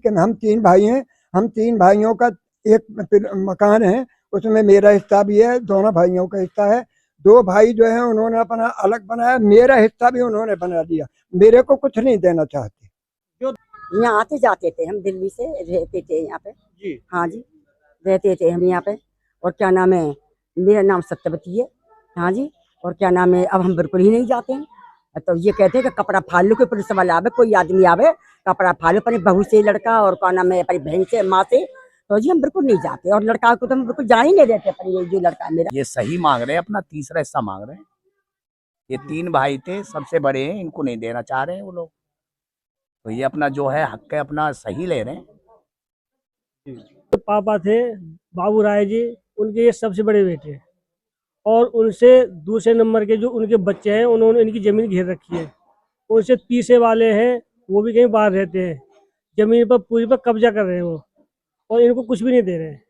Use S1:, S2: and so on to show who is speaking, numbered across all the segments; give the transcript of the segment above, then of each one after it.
S1: कि हम 3 भाई हैं। हम 3 भाइयों का एक मकान है, उसमें मेरा हिस्सा भी है, दोनों भाइयों का हिस्सा है। 2 भाई जो है उन्होंने अपना अलग बनाया, मेरा हिस्सा भी उन्होंने बना दिया। मेरे को कुछ नहीं देना चाहते।
S2: यहाँ आते जाते थे, हम दिल्ली से रहते थे यहाँ पे
S3: जी।
S2: हाँ जी, रहते थे हम यहाँ पे। और क्या नाम है, मेरा नाम सत्यवती है। हाँ जी। और क्या नाम है, अब हम बिल्कुल ही नहीं जाते हैं। तो ये कहते हैं कि कपड़ा फाड़ लो, कोई पुलिस वाला आवे, कोई आदमी आवे, कपड़ा फाड़ लो अपनी बहू से, लड़का और क्या नाम है अपनी बहन से, माँ से। तो जी हम बिल्कुल नहीं जाते, और लड़का को तो हम बिल्कुल जान ही नहीं देते। पर ये जो लड़का है मेरा,
S3: ये सही मांग रहे हैं, अपना तीसरा हिस्सा मांग रहे हैं। ये 3 भाई थे, सबसे बड़े हैं, इनको नहीं देना चाह रहे हैं वो लोग। तो ये अपना जो है हक है अपना सही ले रहे हैं।
S4: तो पापा थे बाबू राय जी, उनके ये सबसे बड़े बेटे हैं। और उनसे दूसरे नंबर के जो उनके बच्चे हैं, उन्होंने इनकी जमीन घेर रखी है। उनसे तीसरे वाले हैं, वो भी कहीं बाहर रहते हैं, जमीन पर पूरी पर कब्जा कर रहे हैं वो, और इनको कुछ भी नहीं दे रहे हैं,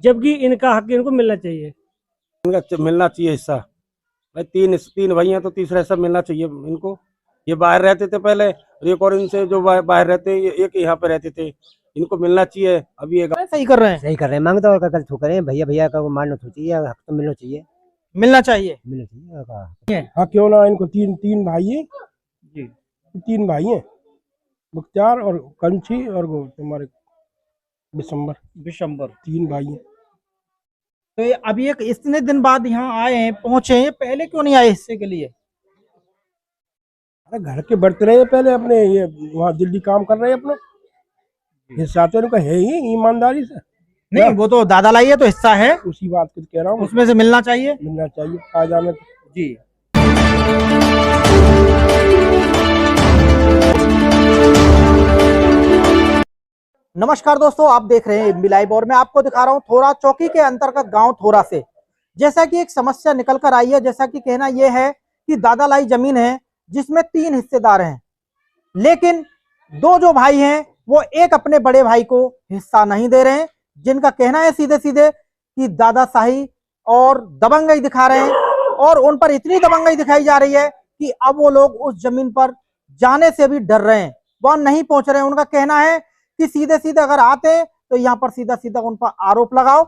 S4: जबकि इनका हक इनको मिलना चाहिए।
S5: इनका मिलना चाहिए हिस्सा। भाई तीन भाई हैं तो तीसरा हिस्सा मिलना चाहिए इनको। ये बाहर रहते थे पहले, एक और इनसे जो बाहर रहते एक यहाँ पे रहते थे, इनको मिलना चाहिए। अभी
S6: सही कर रहे हैं,
S7: सही कर रहे हैं। मांग तो और गलत ठोक रहे हैं। भैया भैया का मानना तो चाहिए, हक तो मिलना चाहिए,
S6: मिलना चाहिए।
S7: मिलना चाहिए।
S5: हाँ क्यों ना, इनको तीन भाई हैं
S3: जी।
S5: 3 भाई हैं, मुख्तार और कंची और वो तुम्हारे बिशंबर 3 भाई हैं।
S6: तो ये अभी एक इतने दिन बाद यहाँ आए हैं, पहुंचे हैं, पहले क्यों नहीं आए हिस्से के लिए?
S5: अरे घर के बढ़ते रहे पहले अपने, ये वहाँ दिल्ली काम कर रहे हैं अपने हिस्सा तो इनका है ही ईमानदारी से।
S6: नहीं, वो तो दादा लाई है तो हिस्सा है,
S5: उसी बात को कह रहा हूँ,
S6: उसमें से मिलना चाहिए।
S5: मिलना चाहिए आजा में
S6: जी। नमस्कार दोस्तों, आप देख रहे हैं एमबी लाइव और मैं आपको दिखा रहा हूं थोरा चौकी के अंतर्गत गांव थोरा से। जैसा कि एक समस्या निकल कर आई है, जैसा कि कहना यह है कि दादा लाई जमीन है जिसमें 3 हिस्सेदार हैं, लेकिन 2 जो भाई हैं वो एक अपने बड़े भाई को हिस्सा नहीं दे रहे हैं, जिनका कहना है सीधे सीधे कि दादाशाही और दबंगई दिखा रहे हैं। और उन पर इतनी दबंगई दिखाई जा रही है कि अब वो लोग उस जमीन पर जाने से भी डर रहे हैं, वहां नहीं पहुंच रहे हैं। उनका कहना है कि सीधे सीधे अगर आते हैं तो यहाँ पर सीधा सीधा उन पर आरोप लगाओ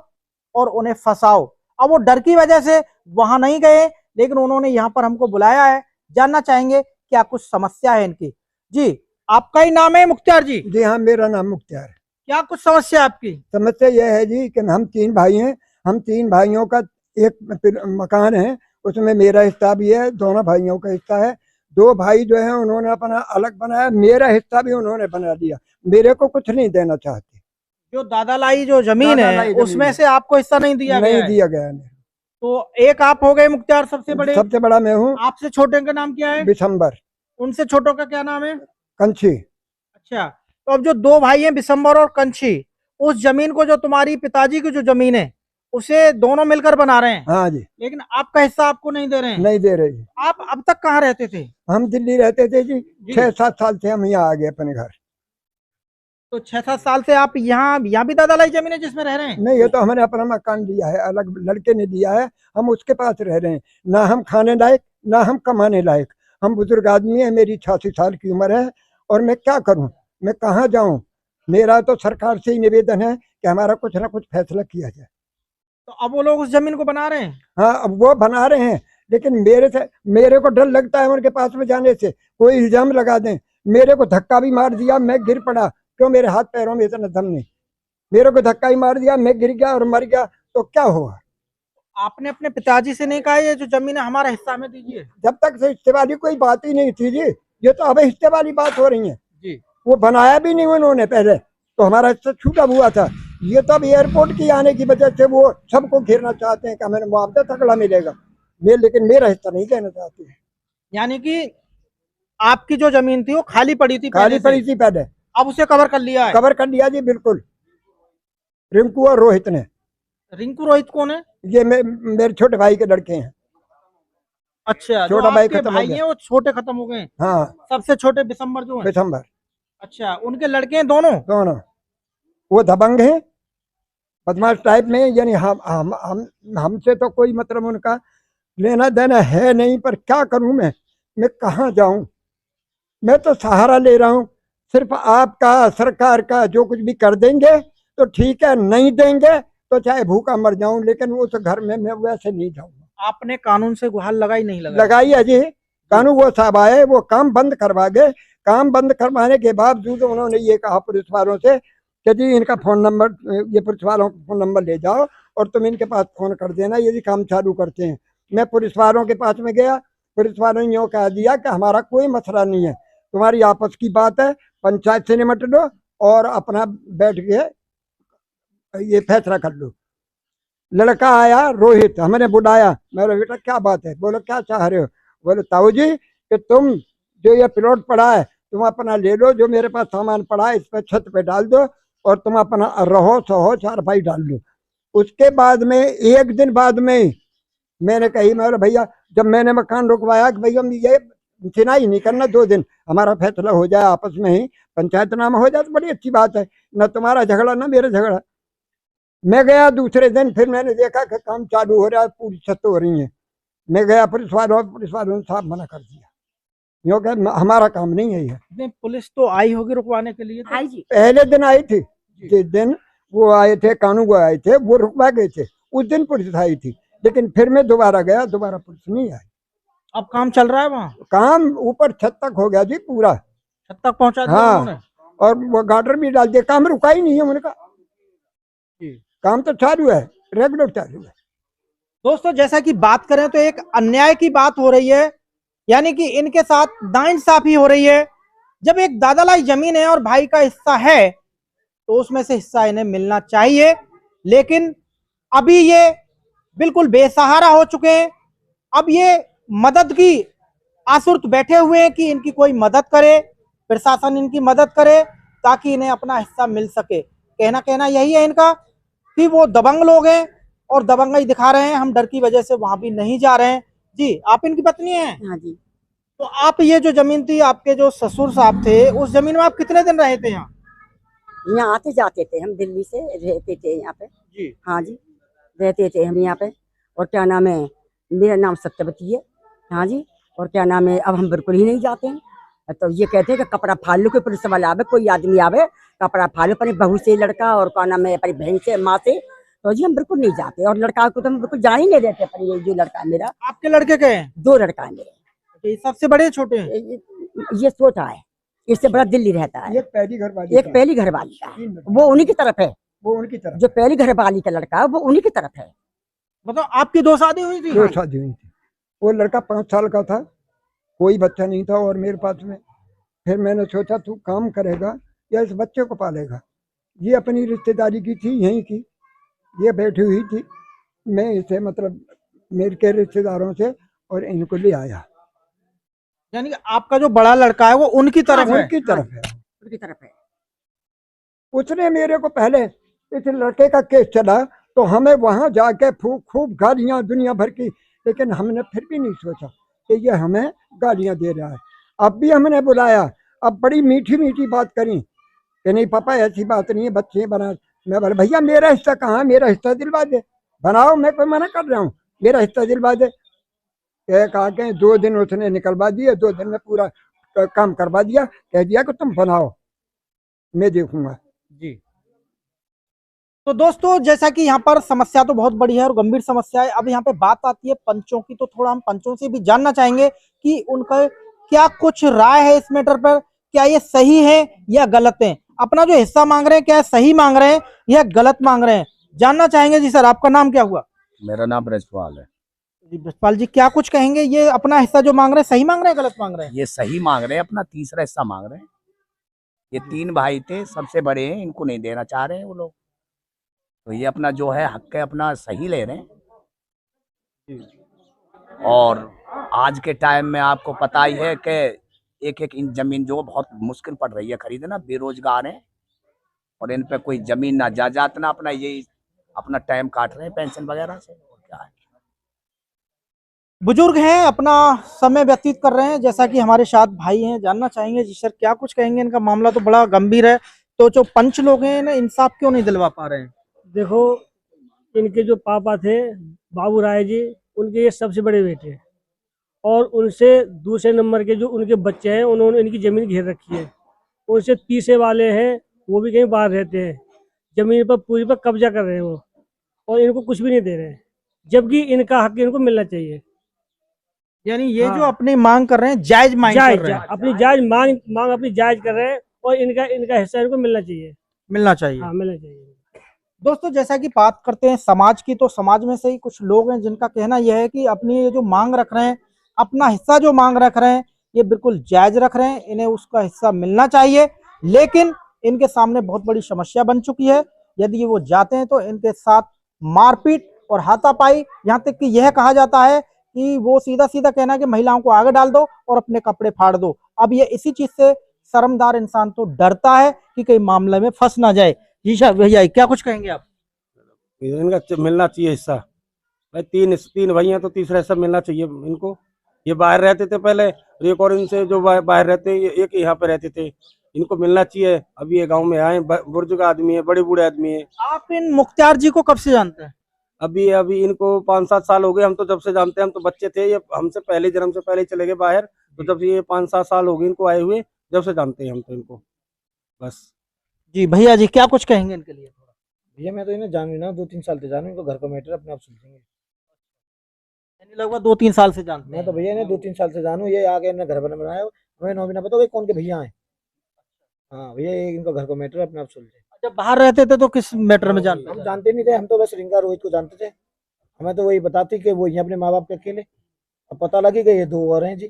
S6: और उन्हें फंसाओ। अब वो डर की वजह से वहां नहीं गए, लेकिन उन्होंने यहाँ पर हमको बुलाया है। जानना चाहेंगे क्या कुछ समस्या है इनकी। जी, आपका ही नाम है मुख्तार जी?
S1: जी हाँ, मेरा नाम मुख्तार है।
S6: क्या कुछ समस्या आपकी?
S1: समस्या यह है जी कि हम 3 भाई हैं। हम 3 भाइयों का एक मकान है, उसमें मेरा हिस्सा भी है, दोनों भाइयों का हिस्सा है। 2 भाई जो है उन्होंने अपना अलग बनाया, मेरा हिस्सा भी उन्होंने बना दिया। मेरे को कुछ नहीं देना चाहते।
S6: जो दादा लाई जो जमीन है उसमें से आपको हिस्सा नहीं दिया गया?
S1: नहीं दिया गया है।
S6: तो एक आप हो गए मुख्तार सबसे बड़े,
S1: सबसे बड़ा मैं हूँ।
S6: आपसे छोटे का नाम क्या है?
S1: बिशंबर।
S6: उनसे छोटों का क्या नाम है?
S1: कंची।
S6: अच्छा, तो अब जो 2 भाई हैं बिशंबर और कंची, उस जमीन को जो तुम्हारी पिताजी की जो जमीन है उसे दोनों मिलकर बना रहे हैं।
S1: हाँ जी।
S6: लेकिन आपका हिस्सा आपको नहीं दे रहे हैं?
S1: नहीं दे रहे जी।
S6: आप अब तक कहाँ रहते थे?
S1: हम दिल्ली रहते थे जी। 6-7 साल से हम यहाँ आ गए अपने घर।
S6: तो 6-7 साल से आप यहाँ भी दादा लाई जमीन है जिसमें रह रहे हैं?
S1: नहीं, ये तो हमने अपना मकान दिया है, अलग लड़के ने दिया है, हम उसके पास रह रहे हैं। ना हम खाने लायक, ना हम कमाने लायक। हम बुजुर्ग आदमी है, मेरी 86 साल की उम्र है, और मैं क्या करूं, मैं कहाँ जाऊं। मेरा तो सरकार से ही निवेदन है कि हमारा कुछ ना कुछ फैसला किया जाए।
S6: तो अब वो लोग उस जमीन को बना रहे हैं?
S1: हाँ, अब वो बना रहे हैं, लेकिन मेरे को डर लगता है उनके पास में जाने से, कोई इल्जाम लगा दें। मेरे को धक्का भी मार दिया, मैं गिर पड़ा। क्यों, मेरे हाथ पैरों में इतना दम नहीं। मेरे को धक्का ही मार दिया, मैं गिर गया और मर गया, तो क्या हुआ।
S6: आपने अपने पिताजी से नहीं कहा ये जो जमीन है हमारा हिस्सा में दीजिए?
S1: जब तक से हिस्से वाली कोई बात ही नहीं थी जी, ये तो अब हिस्से वाली बात हो रही है
S6: जी।
S1: वो बनाया भी नहीं उन्होंने पहले, तो हमारा हिस्सा छूटा हुआ था। ये तो अब एयरपोर्ट की आने की वजह से वो सबको घेरना चाहते हैं कि हमें मुआवजा तगड़ा मिलेगा, लेकिन मेरा हिस्सा नहीं देना चाहते हैं।
S6: यानी कि आपकी जो जमीन थी वो खाली पड़ी थी?
S1: खाली पड़ी थी पहले,
S6: अब उसे कवर कर लिया है?
S1: कवर कर लिया जी, बिल्कुल। रिंकू और रोहित ने।
S6: रिंकू रोहित कौन है?
S1: ये मेरे छोटे भाई के लड़के हैं।
S6: अच्छा,
S1: छोटा भाई खत्म
S6: भाई
S1: हो गया।
S6: हैं वो छोटे खत्म हो गए?
S1: हाँ,
S6: सबसे छोटे बिशंबर जो है?
S1: बिशंबर।
S6: अच्छा, उनके लड़के हैं दोनों?
S1: दोनों। वो दबंग हैं, बदमाश टाइप में। यानी हमसे तो कोई मतलब उनका लेना देना है नहीं, पर क्या करूं मैं कहाँ जाऊं। मैं तो सहारा ले रहा हूं, सिर्फ आपका सरकार का जो कुछ भी कर देंगे तो ठीक है, नहीं देंगे तो चाहे भूखा मर जाऊं, लेकिन उस घर में मैं वैसे नहीं जाऊंगा।
S6: आपने कानून से गुहार लगाई नहीं लगाई?
S1: लगाई है जी, कानून वो साहब आए, वो काम बंद करवा गए। काम बंद करवाने के बावजूद उन्होंने ये कहा पुलिस वालों से कि जी इनका फोन नंबर, ये पुलिस वालों का फोन नंबर ले जाओ और तुम इनके पास फोन कर देना यदि काम चालू करते हैं। मैं पुलिस वालों के पास में गया, पुलिस वालों ने यूँ कह दिया कि हमारा कोई मसला नहीं है, तुम्हारी आपस की बात है, पंचायत से निमट लो और अपना बैठ के ये फैसला कर लो। लड़का आया रोहित, हमने बुलाया, मेरा बेटा क्या बात है? बोलो क्या चाह रहे हो? बोले ताऊ जी कि तुम जो ये प्लॉट पड़ा है तुम अपना ले लो, जो मेरे पास सामान पड़ा है इस पर छत पे डाल दो और तुम अपना रहो सहो चारपाई डाल लो। उसके बाद में एक दिन बाद में मैंने कही, मैं भैया जब मैंने मकान रुकवाया कि भैया ये चिनाई नहीं करना, 2 दिन हमारा फैसला हो जाए आपस में ही, पंचायतनामा हो जाए तो बड़ी अच्छी बात है, न तुम्हारा झगड़ा न मेरा झगड़ा। मैं गया दूसरे दिन, फिर मैंने देखा कि काम चालू हो रहा है, पूरी छत हो रही है। मैं गया पुलिस वालों ने साफ मना कर दिया, क्योंकि हमारा काम नहीं है ये।
S6: नहीं, पुलिस तो आई होगी रुकवाने के लिए तो?
S2: आई जी,
S1: पहले दिन आई थी, जिस दिन वो आए थे कानून वो आए थे वो रुकवा गए थे, उस दिन पुलिस आई थी, लेकिन फिर मैं दोबारा गया, दोबारा पुलिस नहीं आई।
S6: अब काम चल रहा है वहाँ?
S1: काम ऊपर छत तक हो गया जी पूरा,
S6: छत तक पहुंचा दिया
S1: हाँ,
S6: उन्होंने?
S1: और वो गार्डर भी डाल दिया, काम रुका ही नहीं है उनका, काम तो चालू है, रेगुलर चालू है।
S6: दोस्तों जैसा कि बात करें तो एक अन्याय की बात हो रही है, यानी कि इनके साथ नाइंसाफी हो रही है। जब एक दादालाई जमीन है और भाई का हिस्सा है तो उसमें से हिस्सा इन्हें मिलना चाहिए, लेकिन अभी ये बिल्कुल बेसहारा हो चुके हैं। अब ये मदद की आसुर्त बैठे हुए हैं कि इनकी कोई मदद करे, प्रशासन इनकी मदद करे ताकि इन्हें अपना हिस्सा मिल सके। कहना यही है इनका कि वो दबंग लोग हैं और दबंगई दिखा रहे हैं, हम डर की वजह से वहां भी नहीं जा रहे हैं। जी, आप इनकी पत्नी हैं?
S2: हाँ जी।
S6: तो आप ये जो जमीन थी, आपके जो ससुर साहब थे, उस जमीन में आप कितने दिन रहे थे यहाँ?
S2: यहाँ आते जाते थे, हम दिल्ली से रहते थे यहाँ पे
S6: जी।
S2: हाँ जी, रहते थे हम यहाँ पे। और क्या नाम है, मेरा नाम सत्यवती है। हाँ जी, और क्या नाम है, अब हम बिल्कुल ही नहीं जाते हैं। तो ये कहते हैं कि कपड़ा फाड़ लो, कोई पुलिस वाला आवे, कोई आदमी आवे, कपड़ा फाड़ लो, अपनी बहू से लड़का और क्या नाम है अपनी बहन से माँ से, तो जी हम बिल्कुल नहीं जाते। और लड़का को तो हम बिल्कुल जान ही नहीं देते। पर ये जो लड़का है मेरा,
S6: आपके लड़के के हैं?
S2: 2 लड़का है मेरे।
S6: ये सबसे बड़े छोटे हैं?
S2: ये छोटा है, इससे बड़ा दिल्ली रहता है।
S1: एक पहली घरवाली
S2: एक पहली घरवाली का है, वो उन्हीं की तरफ है।
S1: वो उनकी तरफ,
S2: जो पहली घरवाली का लड़का है वो उन्हीं की तरफ है।
S6: मतलब आपकी 2 शादी हुई थी?
S1: 2 शादी हुई थी। वो लड़का 5 साल का था, कोई बच्चा नहीं था और मेरे पास में। फिर मैंने सोचा तू काम करेगा या इस बच्चे को पालेगा। ये अपनी रिश्तेदारी की थी, यहीं की, ये बैठी हुई थी, मैं इसे मतलब मेरे के रिश्तेदारों से और इनको ले आया।
S6: यानी कि आपका जो बड़ा लड़का है वो उनकी तरफ है?
S1: उनकी तरफ है,
S2: उनकी तरफ है।
S1: उसने मेरे को पहले, इस लड़के का केस चला तो हमें वहां जाके खूब गालियां दुनिया भर की, लेकिन हमने फिर भी नहीं सोचा कि ये हमें गालियां दे रहा है। अब भी हमने बुलाया, अब बड़ी मीठी मीठी बात करी कि नहीं पापा ऐसी बात नहीं है, बच्चे बना। मैं बोला भैया मेरा हिस्सा कहाँ है, मेरा हिस्सा दिलवा दे, बनाओ, मैं कोई मना कर रहा हूँ, मेरा हिस्सा दिलवा दे। कहा के 2 दिन उसने निकलवा दिए, 2 दिन में पूरा काम करवा दिया, कह दिया कि तुम बनाओ, मैं देखूंगा।
S6: जी। तो दोस्तों जैसा कि यहाँ पर समस्या तो बहुत बड़ी है और गंभीर समस्या है। अब यहाँ पे बात आती है पंचों की, तो थोड़ा हम पंचों से भी जानना चाहेंगे कि उनका क्या कुछ राय है इस मैटर पर, क्या ये सही है या गलत है। अपना जो हिस्सा मांग रहे हैं क्या सही मांग रहे हैं या गलत मांग रहे हैं, जानना चाहेंगे। जी सर, आपका नाम क्या हुआ?
S3: मेरा नाम ब्रजपाल है।
S6: जी ब्रजपाल जी, क्या कुछ कहेंगे, ये अपना हिस्सा जो मांग रहे हैं सही मांग रहे हैं गलत मांग रहे हैं?
S3: ये सही मांग रहे हैं, अपना तीसरा हिस्सा मांग रहे हैं। ये 3 भाई थे, सबसे बड़े हैं, इनको नहीं देना चाह रहे हैं वो लोग, तो ये अपना जो है हक है अपना सही ले रहे हैं। और आज के टाइम में आपको पता ही है कि एक इन जमीन जो बहुत मुश्किल पड़ रही है खरीदना, बेरोजगार हैं और इन पे कोई जमीन ना जायदाद ना, अपना यही अपना टाइम काट रहे हैं पेंशन वगैरह से, और क्या है।
S6: बुजुर्ग हैं, अपना समय व्यतीत कर रहे हैं, जैसा कि हमारे साथ भाई हैं। जानना चाहेंगे जी सर, क्या कुछ कहेंगे, इनका मामला तो बड़ा गंभीर है, तो जो पंच लोग हैं ना इंसाफ क्यों नहीं दिलवा पा रहे हैं?
S4: देखो, इनके जो पापा थे बाबू राय जी, उनके ये सबसे बड़े बेटे हैं और उनसे दूसरे नंबर के जो उनके बच्चे हैं उन्होंने इनकी जमीन घेर रखी है। उनसे तीसरे वाले हैं वो भी कहीं बाहर रहते हैं, जमीन पर पूरी पर कब्जा कर रहे हैं वो, और इनको कुछ भी नहीं दे रहे हैं, जबकि इनका हक इनको मिलना चाहिए।
S6: यानी ये
S4: हाँ।
S6: जो अपनी मांग कर रहे हैं जायज मांग कर रहे हैं,
S4: अपनी जायज मांग अपनी जायज कर रहे हैं, और इनका हिस्सा इनको मिलना चाहिए।
S6: मिलना चाहिए।
S4: हाँ, मिलना चाहिए।
S6: दोस्तों जैसा कि बात करते हैं समाज की, तो समाज में से ही कुछ लोग हैं जिनका कहना यह है कि अपनी ये जो मांग रख रहे हैं, अपना हिस्सा जो मांग रख रहे हैं, ये बिल्कुल जायज रख रहे हैं, इन्हें उसका हिस्सा मिलना चाहिए। लेकिन इनके सामने बहुत बड़ी समस्या बन चुकी है, यदि वो जाते हैं तो इनके साथ मारपीट और हाथापाई, यहाँ तक कि यह कहा जाता है कि वो सीधा सीधा कहना है कि महिलाओं को आगे डाल दो और अपने कपड़े फाड़ दो। अब ये इसी चीज से शर्मदार इंसान तो डरता है कि कहीं मामले में फंस ना जाए। जी शाह भैया क्या कुछ कहेंगे आप?
S5: इनका मिलना चाहिए हिस्सा। भाई तीन भाई हैं तो तीसरा हिस्सा मिलना चाहिए इनको। ये बाहर रहते थे पहले, एक और इनसे जो बाहर रहते एक यहाँ पे रहते थे, इनको मिलना चाहिए। अभी ये गांव में आए, बुजुर्ग आदमी है, बड़े बूढ़े आदमी है।
S6: आप इन मुख्तियार जी को कब से जानते हैं?
S5: अभी इनको 5-7 साल हो गए। हम तो जब से जानते हैं, हम तो बच्चे थे, ये हमसे पहले जन्म से पहले चले गए बाहर। तो जब से ये 5-7 साल हो गए इनको आए हुए, जब से जानते हैं हम तो इनको बस।
S6: जी भैया जी क्या कुछ कहेंगे इनके लिए?
S8: भैया मैं तो इन्हें जानू ना, 2-3 साल से जानू इनको, घर का मैटर अपने आप सुलझेंगे।
S6: लगभग 2-3 साल से जानते
S8: मैं
S6: हैं।
S8: तो भैया इन्हें 2-3 साल से जानू। ये आगे इन्हें घर बनाया, हमें नौ भी ना पता कौन के भैया हैं। हाँ भैया, ये इनका घर का मैटर अपने आप सुलझे।
S6: जब बाहर रहते थे तो किस मैटर में जानते
S8: हम
S6: थे?
S8: जानते नहीं थे, हम तो बस रिंगा रोहित को जानते थे। हमें तो वही बताती कि वो यहाँ अपने माँ बाप के अकेले। अब पता लगी कि ये 2 और हैं जी।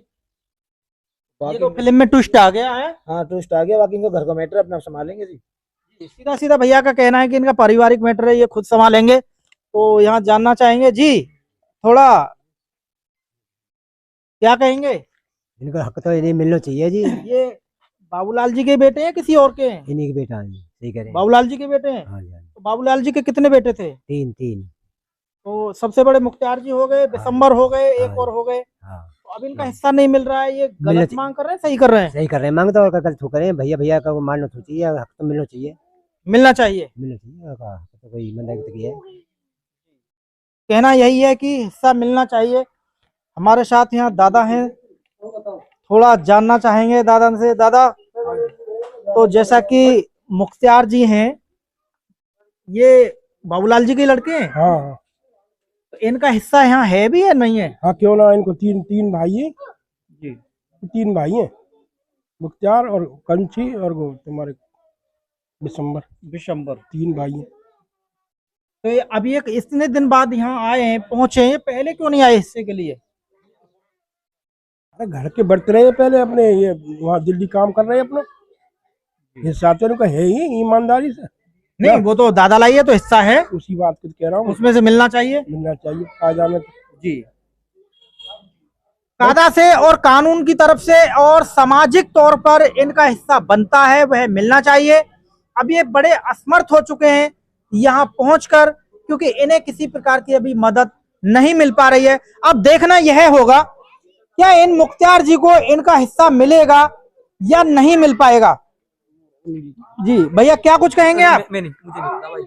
S6: ये तो फिल्म में ट्विस्ट आ गया है।
S8: हाँ, ट्विस्ट आ गया। बाकी इनको घर का मैटर अपने आप संभालेंगे जी।
S6: सीधा सीधा भैया का कहना है कि इनका पारिवारिक मैटर है, ये खुद संभालेंगे। तो यहाँ जानना चाहेंगे जी थोड़ा, क्या कहेंगे?
S7: इनका हक तो इन्हें मिलना चाहिए जी।
S6: ये बाबूलाल जी के बेटे हैं किसी और के हैं?
S7: इन्हीं के बेटा हैं, सही कह रहे हैं।
S6: बाबूलाल जी के बेटे हैं।
S7: हाँ जी, हाँ जी।
S6: तो बाबूलाल जी के कितने बेटे थे?
S7: 3
S6: तो सबसे बड़े मुख्तियार जी हो गए, बिशंबर हो गए, एक
S7: हाँ।
S6: और हो गए।
S7: हाँ,
S6: तो अब इनका हिस्सा नहीं मिल रहा है, ये
S7: मिलना
S6: गलत
S7: चाहिए।
S6: मांग कर रहे हैं सही कर रहे हैं?
S7: सही कर रहे हैं। मांग तो और गलत थोक रहे हैं। भैया भैया का मानना तो चाहिए, हक तो मिलना चाहिए।
S6: मिलना चाहिए।
S7: मिलना चाहिए हक तो कोई मंदा की है।
S6: कहना यही है कि हिस्सा मिलना चाहिए। हमारे साथ यहाँ दादा हैं, थोड़ा जानना चाहेंगे दादा से। दादा, तो जैसा कि मुख्तियार जी हैं, ये बाबूलाल जी के लड़के हैं।
S9: हाँ
S6: तो इनका हिस्सा यहाँ है भी या नहीं है?
S9: हाँ, क्यों ना। इनको तीन भाई हैं
S6: जी।
S9: 3 भाई हैं, मुख्तियार और कंची और वो तुम्हारे बिशंबर 3 भाई हैं।
S6: तो ये अभी एक इतने दिन बाद यहाँ आए हैं, पहुंचे हैं, पहले क्यों नहीं आए हिस्से के लिए?
S9: अरे घर के बर्त रहे हैं पहले अपने, ये वहाँ दिल्ली काम कर रहे हैं अपना। हिस्सा तो इनका है ही ईमानदारी से।
S6: नहीं, वो तो दादा लाई है तो हिस्सा है,
S9: उसी बात को कह रहा हूँ,
S6: उसमें से मिलना चाहिए।
S9: मिलना चाहिए कायदा में।
S6: जी, कायदा से और कानून की तरफ से और सामाजिक तौर पर इनका हिस्सा बनता है, वह मिलना चाहिए। अब ये बड़े असमर्थ हो चुके हैं यहाँ पहुंचकर, क्योंकि इन्हें किसी प्रकार की अभी मदद नहीं मिल पा रही है। अब देखना यह होगा क्या इन मुख्तियार जी को इनका हिस्सा मिलेगा या नहीं मिल पाएगा। जी भैया क्या कुछ कहेंगे आप?
S10: मैं नहीं, मुझे नहीं पता भाई,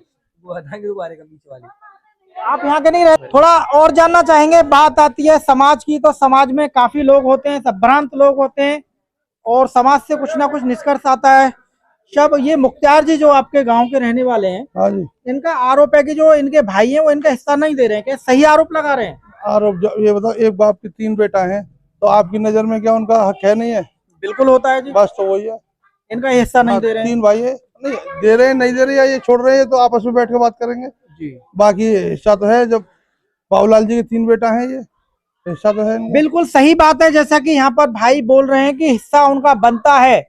S10: वो बताएंगे दोबारा का पीछे वाले।
S6: आप यहाँ के नहीं रहे, थोड़ा और जानना चाहेंगे। बात आती है समाज की, तो समाज में काफी लोग होते हैं, संभ्रांत लोग होते हैं, और समाज से कुछ ना कुछ निष्कर्ष आता है। सब ये मुख्तियार जी जो आपके गांव के रहने वाले हैं,
S9: हाँ जी।
S6: इनका आरोप है कि जो इनके भाई हैं वो इनका हिस्सा नहीं दे रहे हैं। क्या सही आरोप लगा रहे हैं?
S11: आरोप ये बताओ, एक बाप के 3 बेटा हैं, तो आपकी नजर में क्या उनका हक है? नहीं है?
S6: बिल्कुल होता है जी।
S11: बस तो वही है,
S6: इनका हिस्सा नहीं दे रहे हैं।
S11: 3 भाई है, नहीं दे रहे हैं, नहीं दे रहे, या ये छोड़ रहे हैं, तो आपस में बैठ के बात करेंगे
S6: जी।
S11: बाकी हिस्सा तो है। जब बाबूलाल जी के 3 बेटा हैं, ये हिस्सा तो है इनका।
S6: बिल्कुल सही बात है, जैसा कि यहाँ पर भाई बोल रहे हैं कि हिस्सा उनका बनता है।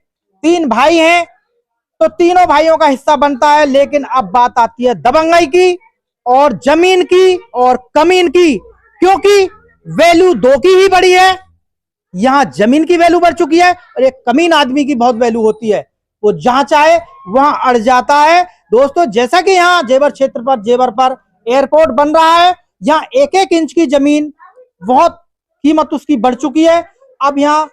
S6: 3 भाई हैं तो तीनों भाइयों का हिस्सा बनता है। लेकिन अब बात आती है दबंगई की और जमीन की और कमीन की, क्योंकि वैल्यू 2 की ही बड़ी है। यहाँ जमीन की वैल्यू बढ़ चुकी है और एक कमीन आदमी की बहुत वैल्यू होती है, वो जहां चाहे वहां अड़ जाता है। दोस्तों जैसा कि यहाँ जेवर क्षेत्र पर, जेवर पर एयरपोर्ट बन रहा है, यहाँ 1-1 इंच की जमीन बहुत कीमत उसकी बढ़ चुकी है। अब यहाँ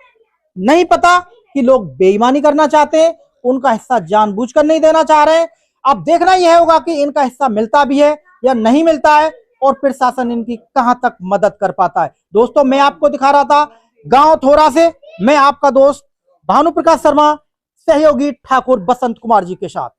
S6: नहीं पता कि लोग बेईमानी करना चाहते हैं, उनका हिस्सा जानबूझकर नहीं देना चाह रहे हैं। अब देखना यह होगा कि इनका हिस्सा मिलता भी है या नहीं मिलता है, और प्रशासन इनकी कहां तक मदद कर पाता है। दोस्तों मैं आपको दिखा रहा था गांव थोरा से, मैं आपका दोस्त भानु प्रकाश शर्मा, सहयोगी ठाकुर बसंत कुमार जी के साथ।